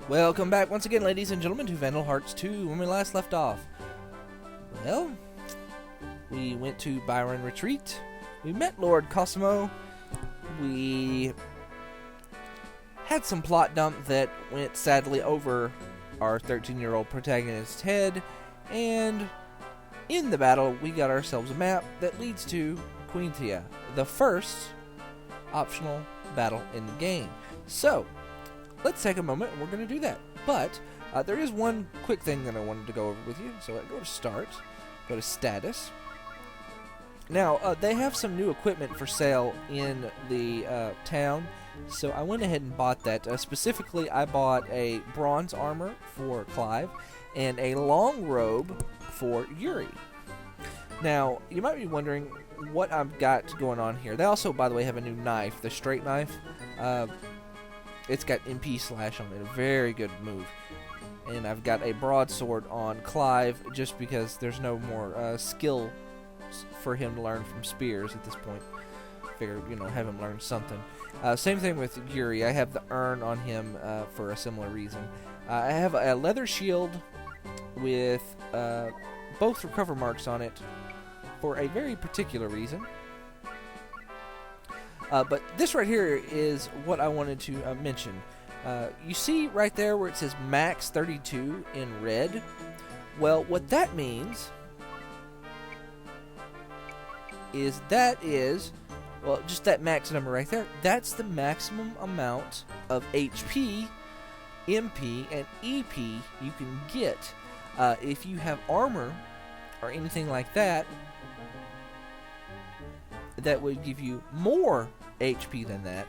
Welcome back once again, ladies and gentlemen, to Vandal Hearts 2. When we last left off, well, we went to Byron Retreat. We met Lord Cosimo. We had some plot dump that went sadly over our 13-year-old protagonist's head, and in the battle, we got ourselves a map that leads to Queentia, the first optional battle in the game. So, let's take a moment and we're going to do that. But there is one quick thing that I wanted to go over with you. So I go to Start, go to Status. Now, they have some new equipment for sale in the town, so I went ahead and bought that. Specifically, I bought a bronze armor for Clive and a long robe for Yuri. Now, you might be wondering what I've got going on here. They also, by the way, have a new knife, the straight knife. It's got MP slash on it, a very good move. And I've got a broadsword on Clive just because there's no more skill for him to learn from spears at this point. Figure, have him learn something. Same thing with Yuri. I have the urn on him for a similar reason. I have a leather shield with both recover marks on it for a very particular reason. But this right here is what I wanted to mention. You see right there where it says max 32 in red? Well, what that means is well, just that max number right there. That's the maximum amount of HP, MP, and EP you can get. If you have armor or anything like that, that would give you more HP than that.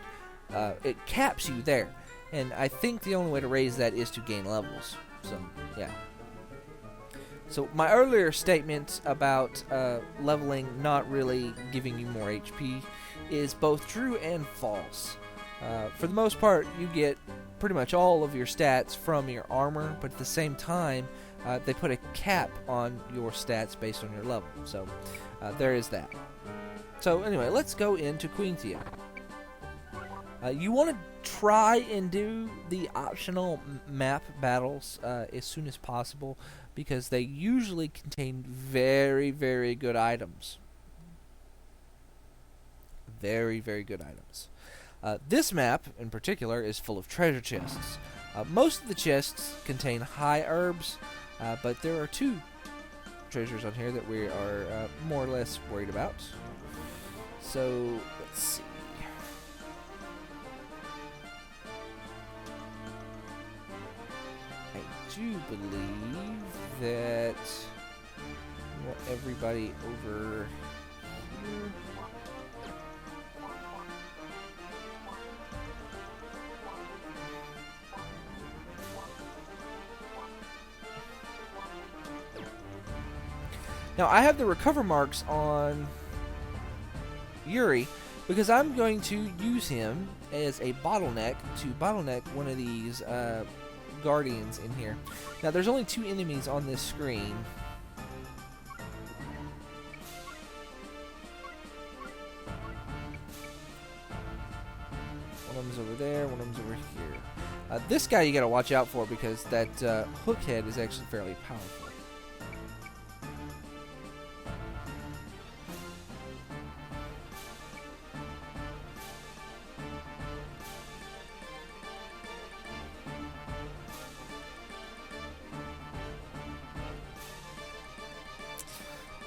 It caps you there. And I think the only way to raise that is to gain levels. So, yeah. So, my earlier statement about leveling not really giving you more HP is both true and false. For the most part, you get pretty much all of your stats from your armor, but at the same time, they put a cap on your stats based on your level. So, there is that. So anyway, let's go into Queentia. You want to try and do the optional map battles as soon as possible because they usually contain very, very good items. Very, very good items. This map, in particular, is full of treasure chests. Most of the chests contain high herbs, but there are two treasures on here that we are more or less worried about. So, let's see. I do believe that I want everybody over here. Now, I have the recover marks on Yuri because I'm going to use him as a bottleneck to bottleneck one of these guardians in here. Now there's only two enemies on this screen. One of them's over there, one of them's over here. This guy you gotta watch out for because that hook head is actually fairly powerful.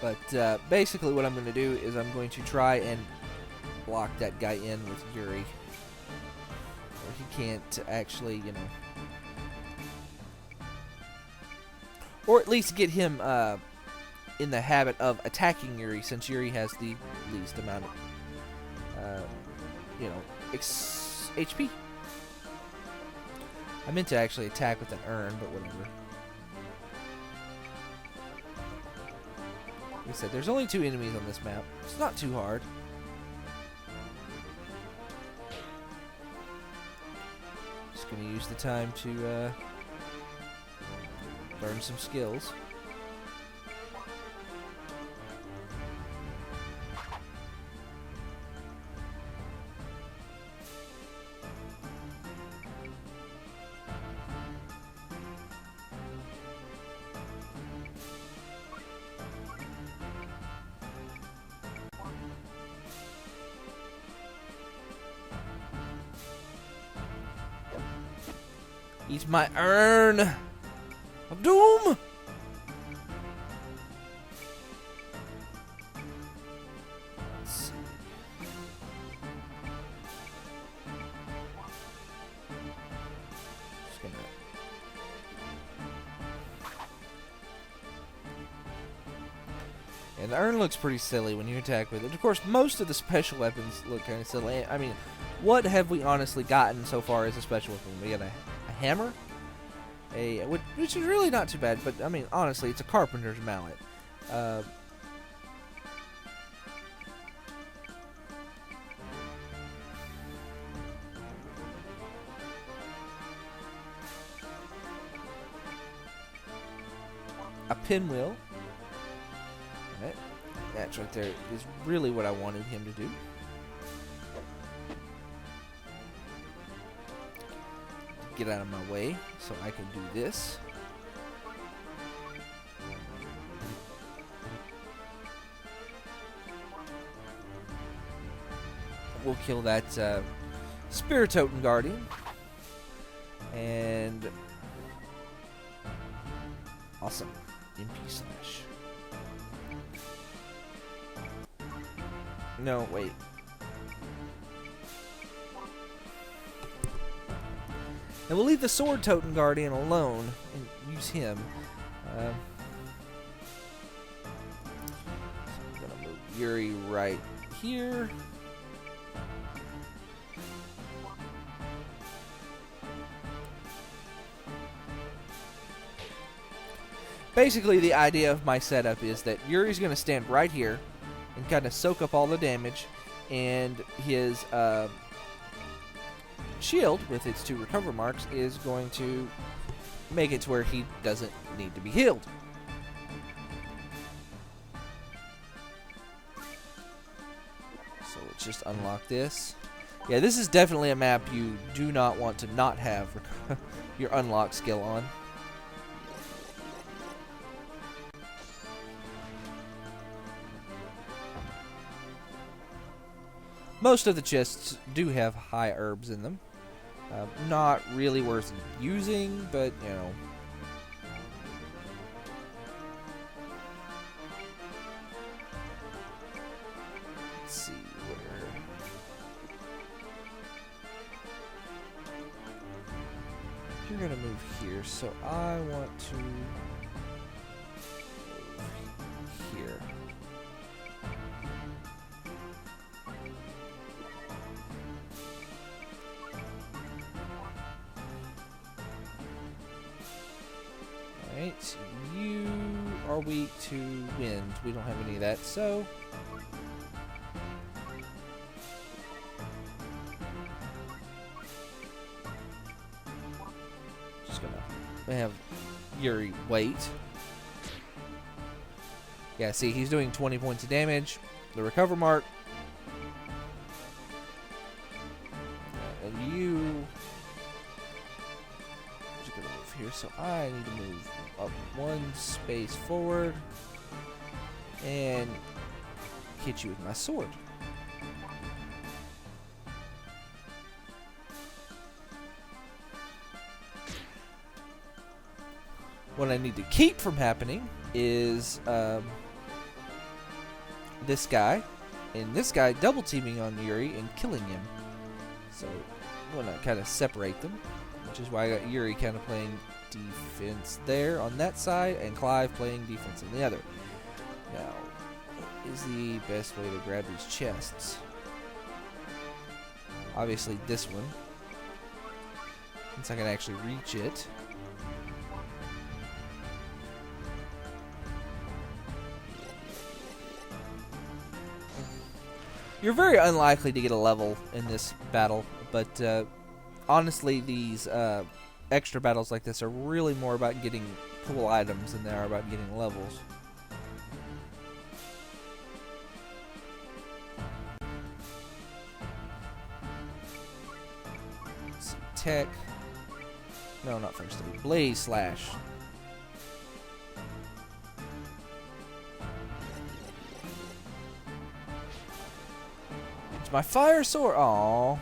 But basically what I'm going to do is I'm going to try and block that guy in with Yuri. Or he can't actually, or at least get him in the habit of attacking Yuri since Yuri has the least amount of, HP. I meant to actually attack with an urn, but whatever. Like I said, there's only two enemies on this map. It's not too hard. Just gonna use the time to learn some skills. Eat my urn of doom! Let's see. Just gonna... And the urn looks pretty silly when you attack with it. Of course, most of the special weapons look kind of silly. I mean, what have we honestly gotten so far as a special weapon? We got a hammer, which is really not too bad. But I mean, honestly, it's a carpenter's mallet. A pinwheel. Right. That right there is really what I wanted him to do. Get out of my way so I can do this. We'll kill that Spiritoten Guardian. And awesome. MP slash. No, wait. And we'll leave the Sword Totem Guardian alone and use him. So I'm gonna move Yuri right here. Basically, the idea of my setup is that Yuri's gonna stand right here and kind of soak up all the damage, and his shield with its 2 recover marks is going to make it to where he doesn't need to be healed. So let's just unlock this. Yeah, this is definitely a map you do not want to not have your unlock skill on. Most of the chests do have high herbs in them. Not really worth using, but, you know. Let's see where... You're going to move here, so I want to move here. Alright, you are weak to wind. We don't have any of that, so... Just gonna have Yuri wait. Yeah, see, he's doing 20 points of damage. The recover mark. And you... Just gonna move here, so I need to move up 1 space forward and hit you with my sword. What I need to keep from happening is this guy and this guy double teaming on Yuri and killing him. So I'm gonna kind of separate them, which is why I got Yuri kind of playing defense there on that side and Clive playing defense on the other. Now, what is the best way to grab these chests? Obviously this one, since I can actually reach it. You're very unlikely to get a level in this battle, but honestly, these extra battles like this are really more about getting cool items than they are about getting levels. Let's see, tech. No, not first aid. Blaze slash. It's my fire sword. Aww.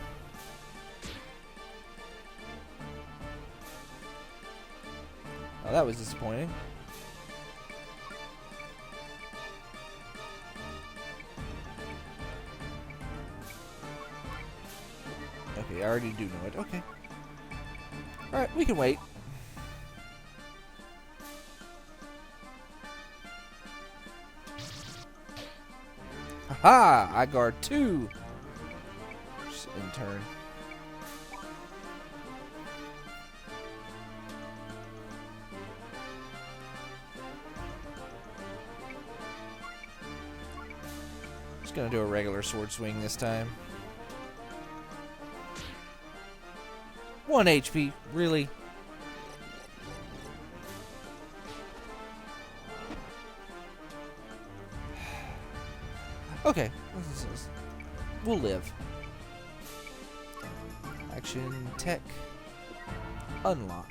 Well, that was disappointing. Okay, I already do know it. Okay. Alright, we can wait. Haha! I guard 2! Just in turn. Just gonna do a regular sword swing this time. 1 HP, really? Okay, we'll live. Action, tech, unlock.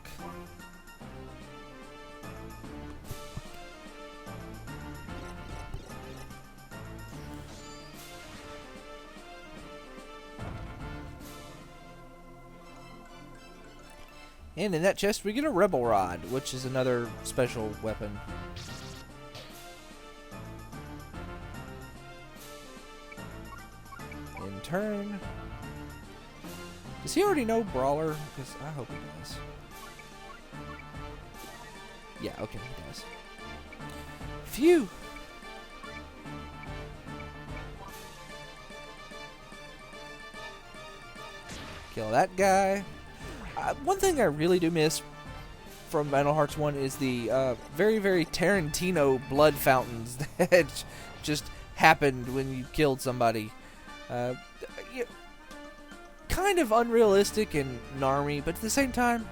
And in that chest, we get a Rebel Rod, which is another special weapon. In turn. Does he already know Brawler? Because I hope he does. Yeah, okay, he does. Phew! Kill that guy. One thing I really do miss from Vandal Hearts 1 is the very, very Tarantino blood fountains that just happened when you killed somebody. Kind of unrealistic and narmy, but at the same time,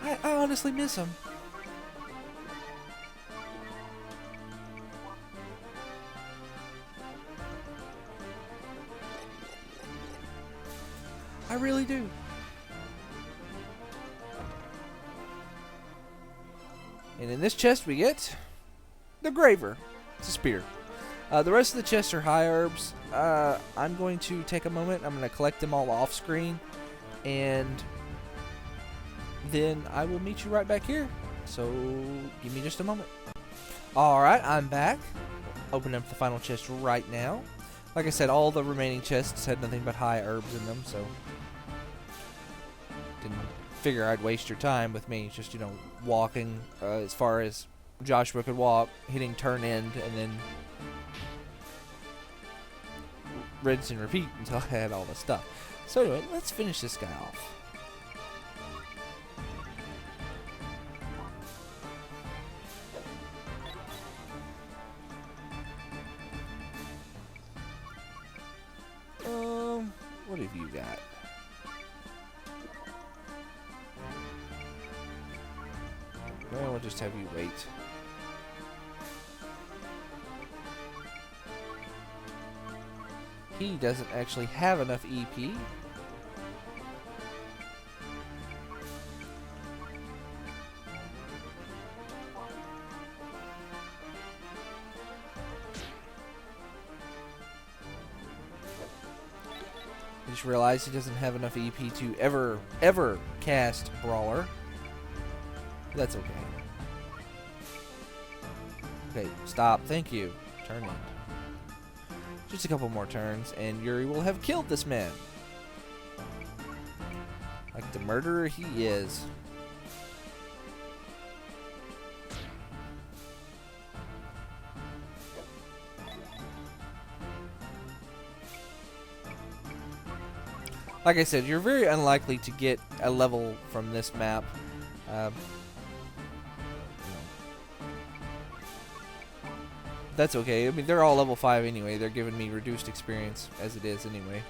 I honestly miss them. I really do. And in this chest we get the Graver. It's a spear. The rest of the chests are high herbs. I'm going to take a moment. I'm going to collect them all off screen. And then I will meet you right back here. So give me just a moment. Alright, I'm back. Open up the final chest right now. Like I said, all the remaining chests had nothing but high herbs in them. So didn't figure I'd waste your time with me just, you know, walking as far as Joshua could walk, hitting turn end, and then rinse and repeat until I had all the stuff. So anyway, let's finish this guy off. What have you got? Well, we'll just have you wait. He doesn't actually have enough EP. I just realized he doesn't have enough EP to ever cast Brawler. That's okay. Okay, stop. Thank you. Turn in. Just a couple more turns, and Yuri will have killed this man. Like the murderer he is. Like I said, you're very unlikely to get a level from this map. That's okay. I mean, they're all level 5 anyway. They're giving me reduced experience as it is anyway.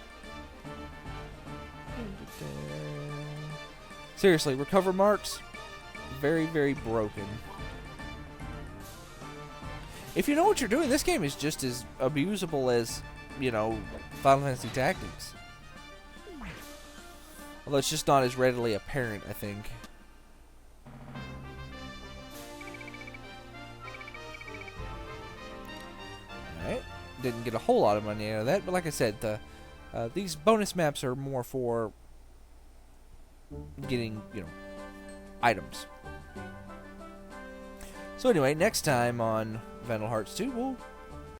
Seriously, recover marks, very, very broken. If you know what you're doing, this game is just as abusable as, you know, Final Fantasy Tactics. Although it's just not as readily apparent, I think. Alright. Didn't get a whole lot of money out of that, but like I said, these bonus maps are more for getting, you know, items. So anyway, next time on Vandal Hearts 2, we'll